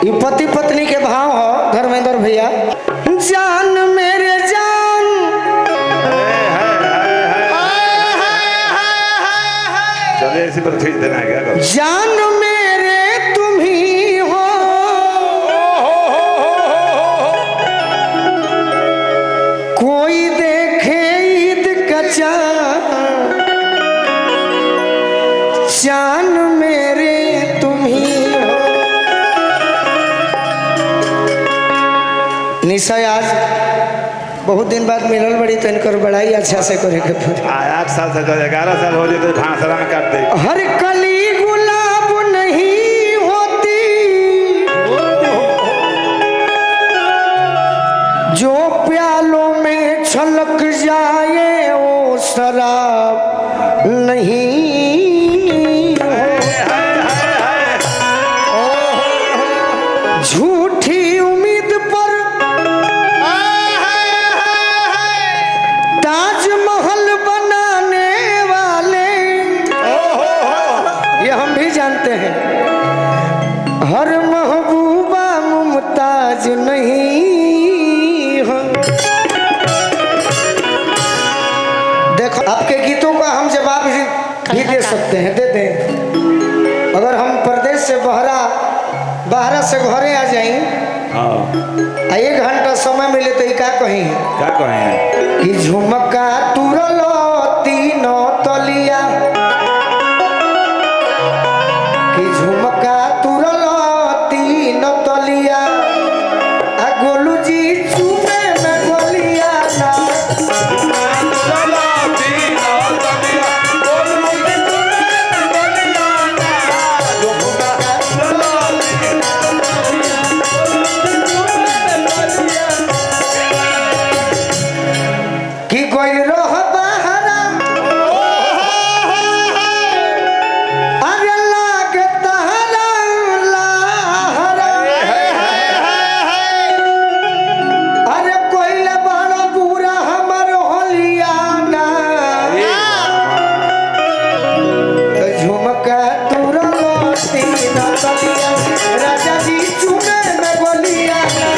ये पति पत्नी के भाव हो धर्मेंद्र भैया। जान मेरे जान, चलिए इसी पर खींच देना है क्या? जान मेरे तुम ही हो, कोई देखे ईद का चाँद, जान मेरे तुम ही हो। निशा आज बहुत दिन बाद मिलल बड़ी तो इनकर बड़ाई अच्छा से करे के पड़ी। 8 साल से 11 साल हो जाए तो भाषा में काट दे। हर कली गुलाब नहीं होती, जो प्यालों में छलक जाए वो शराब नहीं हो। झूठी उम्मीद पर ताजमहल बनाने वाले, ये हम भी जानते हैं, हर महबूबा मुमताज नहीं हो। देखो आपके गीतों का हम जवाब भी दे सकते हैं, दे दें। अगर हम प्रदेश से बाहर से घरे आ जाएं, हाँ 1 घंटा समय मिले तो क्या कहें कि झुमका तुरलो तीनों तलिया, कि झुमका तुरलो तीनों तलिया, आ गोलू जी चूमे में गोलिया ना। कि कोई रह बहरा, अरे लाग तहरा लहरा, अरे कोई ले बड़ा पूरा हमर होलियाना, तो झुमका तुरलो तीनों तलिया, राजा जी चूमे में गोलिया ना।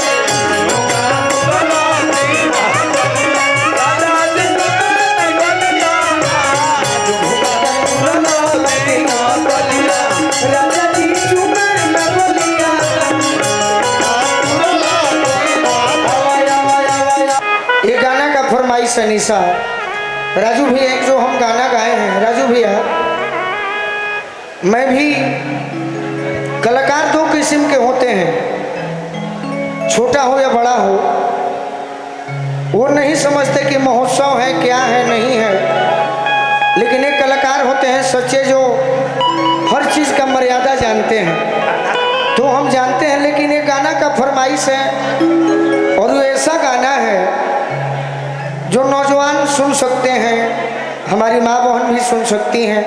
ये गाना का फरमाइश है निशा राजू भैया, एक जो हम गाना गाए हैं राजू भैया, मैं भी कलाकार 2 किस्म के होते हैं, छोटा हो या बड़ा हो, वो नहीं समझते कि महोत्सव है क्या है नहीं है, लेकिन एक कलाकार होते हैं सच्चे जो हर चीज़ का मर्यादा जानते हैं। तो हम जानते हैं, लेकिन ये गाना का फरमाइश है और वो ऐसा गाना है जो नौजवान सुन सकते हैं, हमारी माँ बहन भी सुन सकती हैं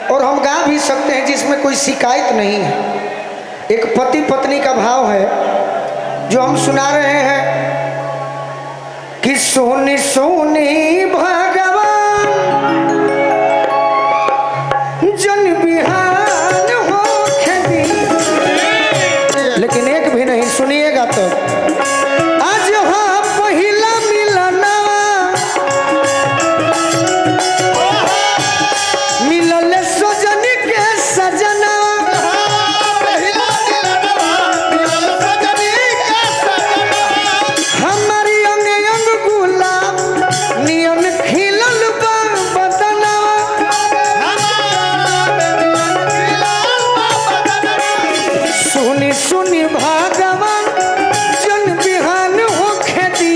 और हम गा भी सकते हैं, जिसमें कोई शिकायत नहीं है। एक पति पत्नी का भाव है जो हम सुना रहे हैं कि सोनी सोनी भगवान जन बिहान हो खेती, लेकिन एक भी नहीं सुनिएगा तो आज हाँ पहिला मिलना, मिलल सजन के सजना, हमारी अंग अंग गुलाब नियन खिलल बा बदना, सुनी सुनी भगवान जन बिहान हो खेती,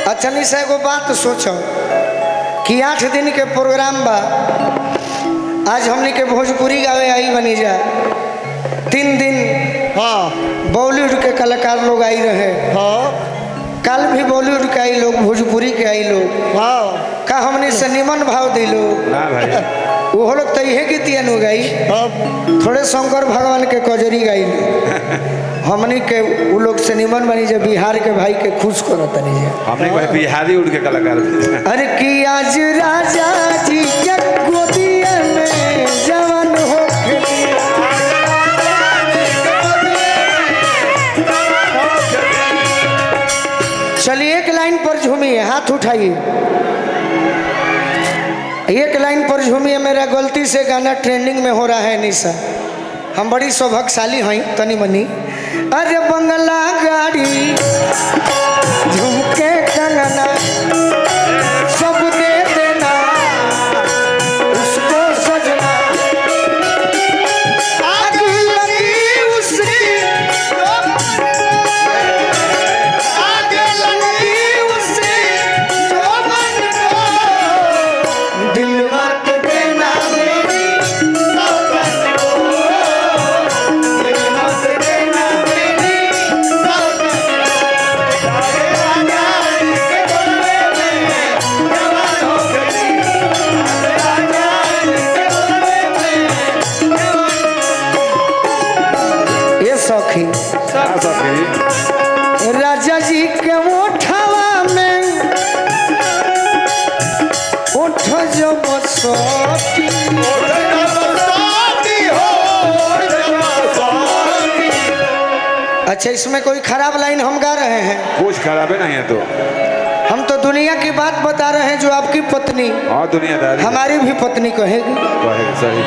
अच्छा निशा एगो बात सोचो कि 8 दिन के प्रोग्राम बा, आज हमने के भोजपुरी गावे आई बनी जा, 3 दिन हाँ बॉलीवुड के कलाकार लोग आई रहे, हाँ कल भी बॉलीवुड के आई लोग, भोजपुरी के आई लोग, हाँ का हमने से निमन भाव दिलो वो लोग तो यही गीतियन हो गई, थोड़े शंकर भगवान के कजरी गाई, हमनी के वो लोग से निमन बनी जब बिहार के भाई के खुश करो तनी जे हमने बिहारी उड़ के कलाकार। अरे कि आज राजा जी के गोदी उठाइए। एक लाइन पर झूमिए। मेरा गलती से गाना ट्रेंडिंग में हो रहा है निशा। हम बड़ी सौभाग्यशाली हैं तनी मनी। अरे बंगला गाड़ी झुमके कंगना सब दे देना उसको सजना। आग लगी उसकी आग लगी उससे जो मन को दिल मत देना मेरी सौगंध को। दिल मत देना मेरी सौगंध को। राजा के बोलवे में जवान हो गई। राजा के बोलवे में ये सौखी हाँ सखी। राजा जी के ओठवा में ओठ जो बसोती। अच्छा इसमें कोई खराब लाइन हम गा रहे हैं? कुछ खराब है नहीं है तो। हम तो दुनिया की बात बता रहे हैं जो आपकी पत्नी हाँ दुनियादारी हमारी भी पत्नी कहेगी कहे सही।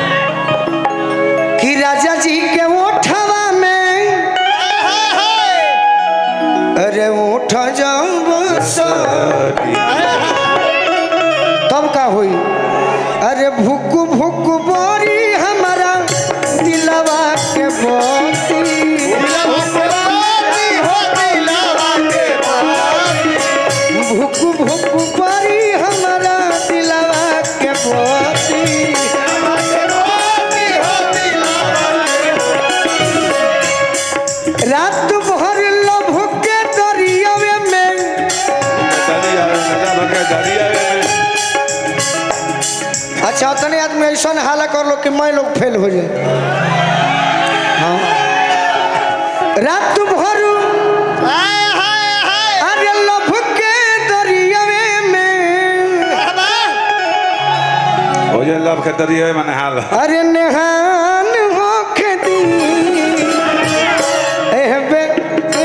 कि राजा जी के ओठवा में अरे ओठ जब बसोती तब का हुई। अरे भुक भुक बोरी हमारा दिलवा के बोती। भुक भुक बोरी हमारा दिलवा के बोती। रात भर लभ के दरियावे में अच्छा उतने आदमी ऐसा हाला कर लो कि मैं लोग फेल हो जाए। हाँ रात भर अरे लभ के दरियावे में हो जाए लव के दरिया मैंने हाल। अरे नेहान हो खेती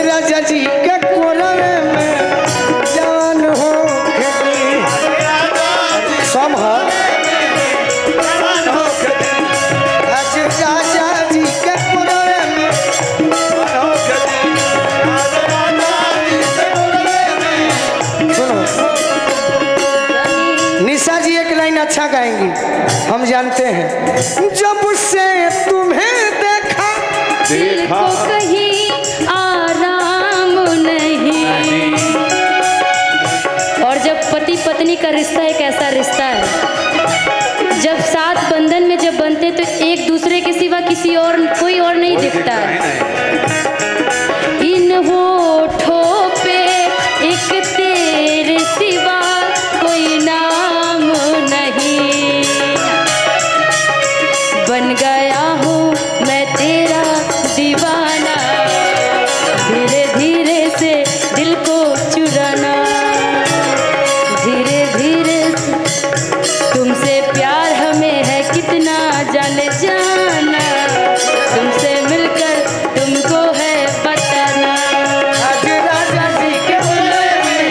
राजा जी के कोरवे में जान हो खेती। सम राजा जी के कोरवे में सुनो निशा जी एक लाइन अच्छा गाएंगी हम जानते हैं। जब से तुम्हें देखा दिल को कहीं आराम नहीं। और जब पति पत्नी का रिश्ता एक ऐसा रिश्ता है जब सात बंधन में जब बनते तो एक दूसरे के सिवा किसी और कोई और नहीं दिखता है। इन होठों पे एक तेरे सिवा कोई नाम नहीं। बन गया हूँ मैं तेरा दीवाना धीरे धीरे से दिल को चुराना। धीरे धीरे तुमसे प्यार हमें है कितना जाने जाना। तुमसे मिलकर तुमको है बताना। आज राजा जी के बोलवे में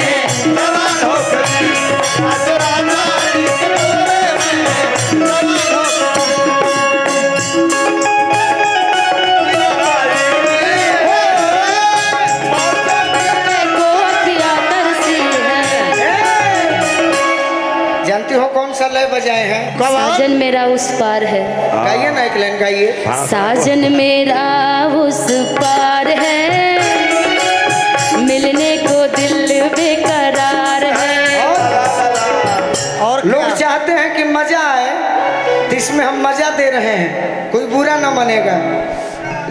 जवान हो गई। आज राजा जी के बोलवे में जवान हो जानती हो कौन सा लय बजाए हैं? साजन मेरा उस पार है। गाइए ना एक लाइन गाइए। साजन मेरा उस पार है मिलने को दिल बेकरार है। और लोग चाहते हैं कि मजा आए तो इसमें हम मजा दे रहे हैं कोई बुरा ना मानेगा।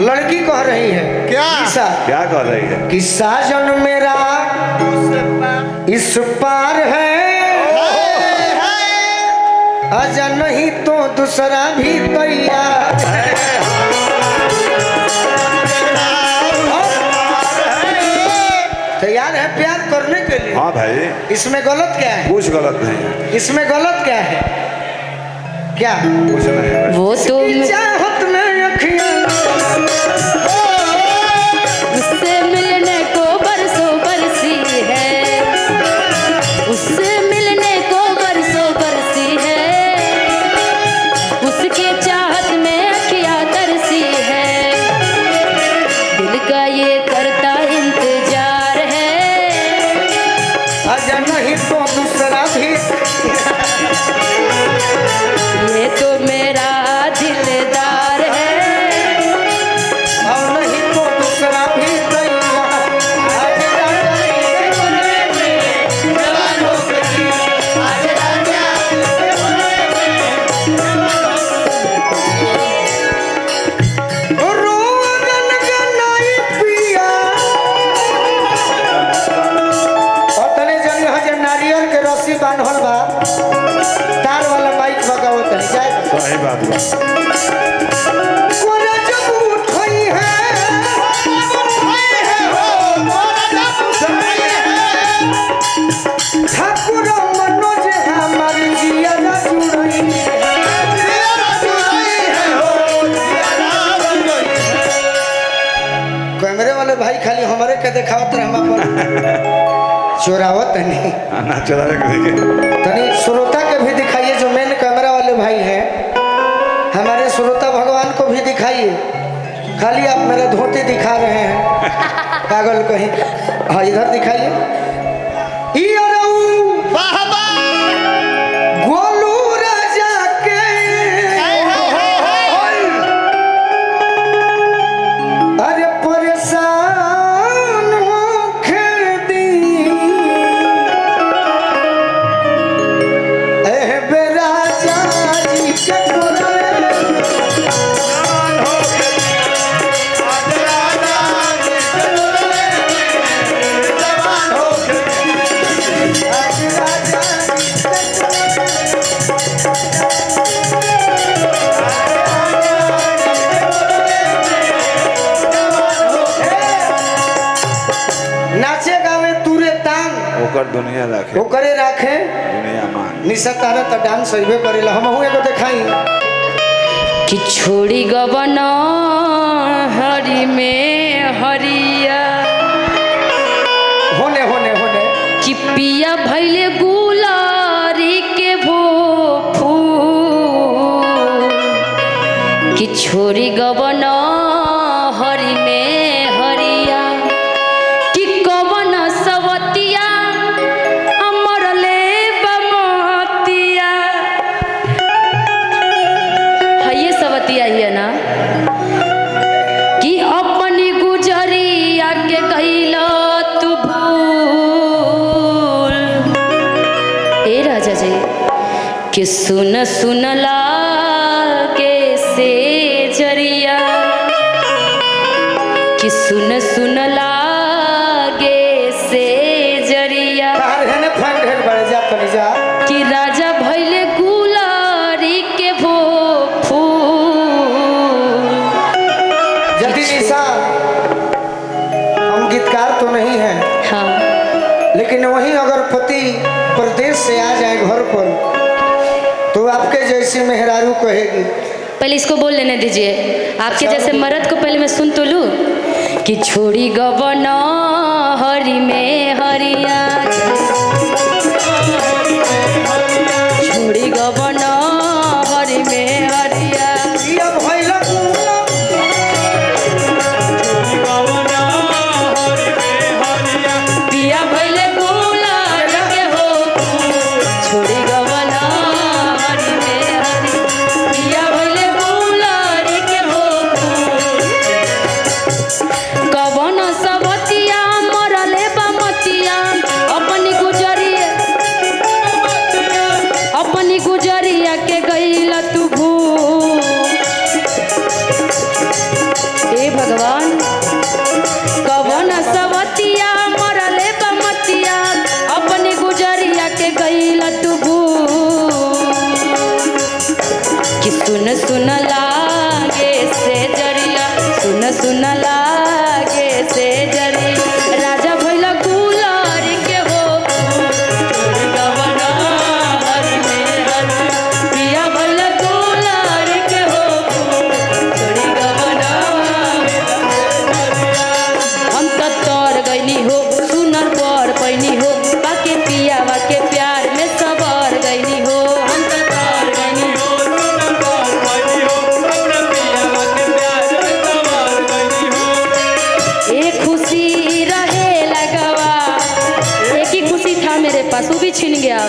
लड़की कह रही है क्या? निशा क्या कर रही है? कि साजन मेरा इस पार है आजा नहीं तो दूसरा भी तैयार है। तैयार है प्यार करने के लिए। हाँ भाई इसमें गलत क्या है? कुछ गलत नहीं है। इसमें गलत क्या है? क्या कुछ नहीं है। वो तुम चाहत में अखियां उससे मिलने को बरसों बरसी है। उससे सही बात बा। कोरा जब उठई है ठाकुर मनोज हमार जिया जुड़ई कैमरे वाले भाई खाली हमारे के देखावत रहे हम अपन चोरावत नहीं ना चलावे के देखे तनी श्रोता के भी दिखाइए जो मेन कैमरा वाले भाई हैं हमारे श्रोता भगवान को भी दिखाइए खाली आप मेरा धोती दिखा रहे हैं पागल कहीं हाँ इधर दिखाइए गोलू राजा के अरे परेशान होके दी एह बेराजा जी के नाचे गावे तुरे तान ओकर दुनिया राखे ओकरे राखे दुनिया मान निशा तारा तो डांस होइबे करेला हमहू एगो देखाई कि छोड़ी गवन हरि में हरिया होने होने होने कि पिया भैले गुलारी के भो फूल कि छोड़ी गवन हरि में हरिया कि कवन सवतिया अमर ले बमतिया है ये सवतिया ही है ना कि अपनी गुजरिया के कहला तू भूल ए राजा जी कि सुन सुन लागे से जरिया कि सुन सुन लागे से जरिया बाहर है ने फन ढेर बढ़ जा तनी जा कि राजा भैले गुलारी के भो फूल जल्दी निशा हम गीतकार तो नहीं हैं हाँ लेकिन वहीं अगर पति प्रदेश से आ जाए घर पर तो आपके जैसी मेहरारू कहेगी पहले इसको बोल लेने दीजिए आपके जैसे मर्द को पहले मैं सुन तो लूं कि छोड़ी गवन हरि में हरिया छोड़ी गवन हरि में हरिया ये भइला पिया भैले गुलार के हो छोड़ी गवन हरि में हरि पिया भैले गुलार के हो कवन सबतिया मरले बमतिया अपनी गुजरिया के गईला तू भूल ए भगवान कवन सवतिया मरले बमतिया अपनी गुजरिया के गईला तू भूल कि सुन सुन लागे से जरिया सुन सुन लागे से जरिया राजा भैला गुलार के हो छोड़ी गवन हरि में हरि पिया भैला गुलार के हो छोड़ी गवन हम तो तोर गईनी हो सुनर पर पैनी हो बाके पिया बाके प्यार में सबर गईनी हो हम तो तोर गईनी हो सुनर पर पैनी हो हमरा पिया बाके प्यार में सबर गईनी हो एक खुशी रहे लगवा एक ही खुशी था मेरे पास वो भी छिन गया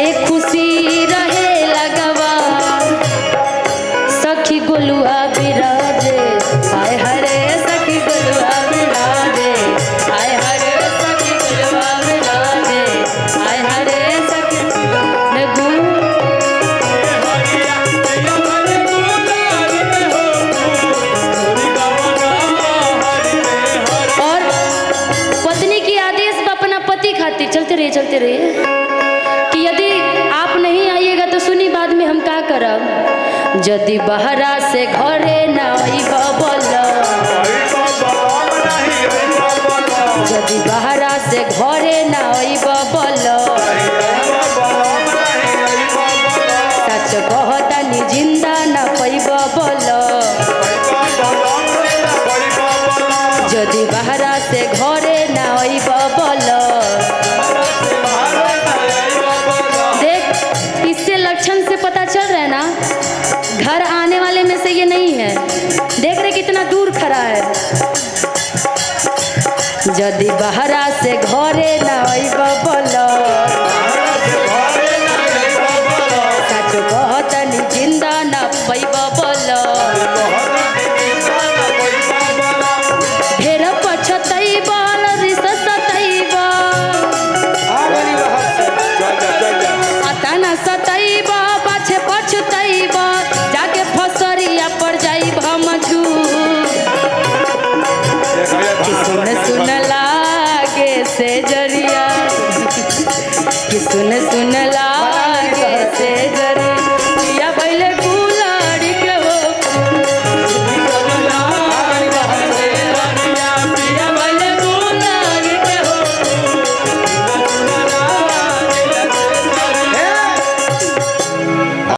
एक खुशी रहे लगवा सखी गोलुआ बिराजे हाय हरे सखी गोलुआ बिराजे हाय हरे सखी गोलुआ बिराजे हाय हरे सखी नगू और पत्नी की आदेश पर अपना पति खातिर चलते रहिए कि यदि आप नहीं आइएगा तो सुनी बाद में हम क्या करब जदि बहरा से घरे न अइब बोल जदि बहरा से घरे न अइब बोल सच कहतानी जिंदा न पैब बोल जदि बहरा से घरे न अइब बोल देख इससे लक्षण से पता चल रहा है ना घर आने वाले में से ये नहीं है। देख रहे कितना दूर खड़ा है। जदि बहरा से घरे न अइब बोल सच कहतनी जिंदा न पैब बोल ढेर पछतैब रिश्ता सतैब अतना सतैब पाछे पछतैब जाके फसरिया पर जाइब हम सुन सुन लागे से जरिया कि सुन सुन